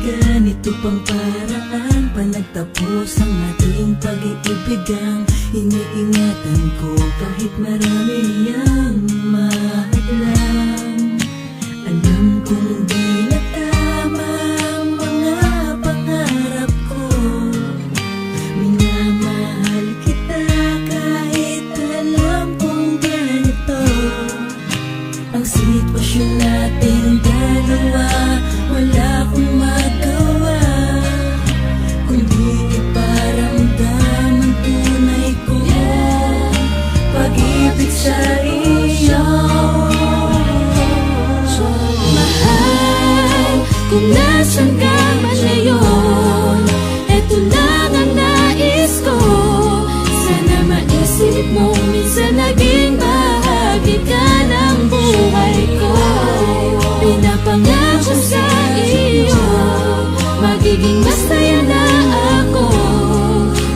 ganito pang paraan pa nagtapos ang ating pag-iibigan. Iniingatan ko kahit marami ang mahadlang. Alam kong di na tama ang mga pangarap ko. Minamahal kita kahit alam kong ganito ang sitwasyon nating dalawa. Wala akong magawa kundi iparamdam ang tunay kong pag-ibig sa iyo. Mahal, kung nasan ka man ngayon, eto lang ang nais ko. Sana maisip mo minsan naging bahagi ka ng buhay ko. Pinapangako sa iyo, magiging masaya na ako.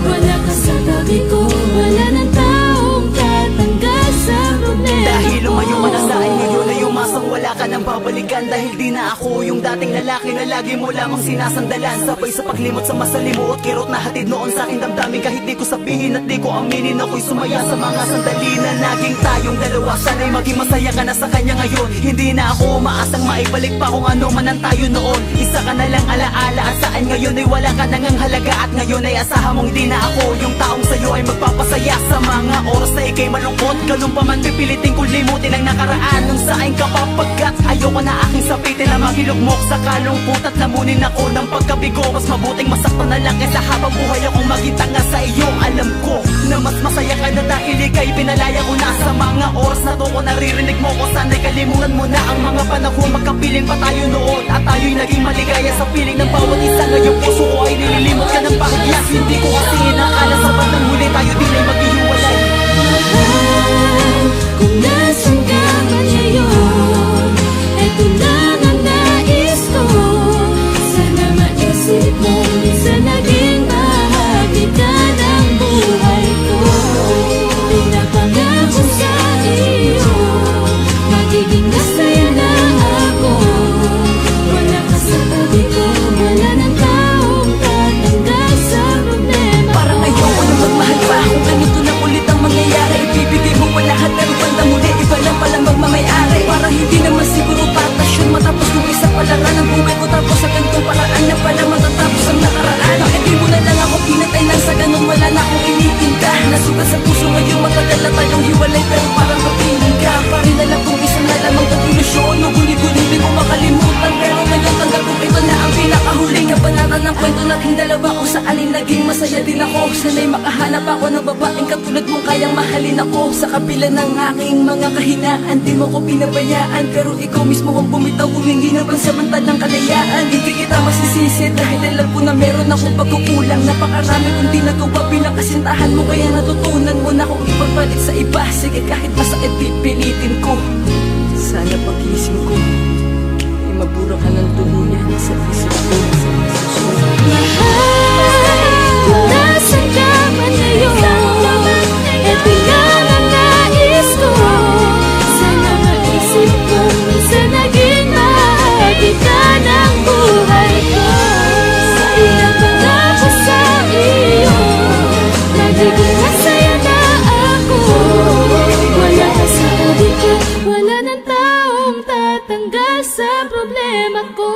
Wala ka sa tabi ko, wala ng taong tatanggal sa problema. Dahil lumayo ka na sa akin ngayon ay umasang wala ka nang babalikan. Dahil di na ako yung dating lalaki na lagi mo lamang sinasandalan. Sabay sa paglimot sa masalimuot, kirot na hatid noon sa aking damdamin. Kahit di ko sabihin at di ko aminin, ako'y sumaya sa mga sandali na naging tayong dalawa. Sana'y maging masaya ka na sa kanya ngayon. Hindi na ako umaasang maibalik pa kung ano man ang tayo noon. Isa ka na lang alaala at saan ngayon ay wala ka nang ang halaga. At ngayon ay asahan mong di na ako yung taong sa'yo ay magpapasaya sa mga oras na ikay malungkot. Ganun pa man pipilitin kong limutin ang nakaraan nung sa aking kapapagkat ayoko na aking sapitin na maghilugmok sa kalungkot at lamunin ako ng pagkabigo. Mas mabuting masaktan na lang kaysa habang buhay akong maging tanga sa iyo. Alam ko na mas masaya ka na dahil ikay pinalaya ko na sa mga oras na to. Kung naririnig mo ko, sana'y kalimutan mo na ang mga panahon magkapiling pa tayo noon. At tayo'y naging maligaya sa piling ng bawat isa. Ngayong puso ko ay nililimot ka ng bahagya. Hindi ko kasi inakala sa bandang huli tayo din ay maghihiwalay. Mahal, kung nasan ka man ngayon, eto lang ang nais ko. Sana maisip mo minsan naging bahagi ka ng buhay ko. Pinapangako sa iyo, magiging masaya na ako. Wala ka sa tabi ko, wala ng taong tatanggal sa problema. Parang ayoko na magmahal pa kung ganito na ulit ang mangyayari. Ibibigay mo pa lahat pero bandang huli iba lang palang magmamayari. Para hindi naman siguro patas yun matapos kung isa palaran ang buhay ko. Tapos sa ganitong paraan na pala matatapos ang nakaraan. Bakit di mo na lang ako pinatay nang sa ganun wala na akong initinda. Nasugat sa puso ngayon matagal na tayong hiwalay pero parang kapiling ka. Parin na lang kung isang na lamang konklusyon o guni-guni di ko makalimutan. Pero ngayon tanggap ko ito na ang pinakahuling kabanatan ng kwento nating dalawa. Kung saan ay naging masaya din ako. Sana'y makahanap ako ng babaeng katulad mong kayang mahalin ako. Sa kabila ng aking mga kahinaan, di mo ko pinabayaan. Pero ikaw mismo ang bumitaw, humingi na pansamantalang kalayaan. Hindi kita masisisi dahil alam ko na meron akong pagkukulang. Napakarami kong di nagawa bilang kasintahan mo. Kaya natutunan mo na kung ipagpalit sa iba. Sige kahit masakit pipilitin ko. Sana pagising ko ay mabura ka ng tuluyan sa isip ko. Mahal, kung nasan ka man ngayon, eto lang ang nais ko. Sana maisip ko minsan naging bahagi ka ng buhay ko. Pinapangako sa iyo, nagiging masaya na ako. Wala ka sa tabi ko, wala ng taong tatanggal sa problema ko.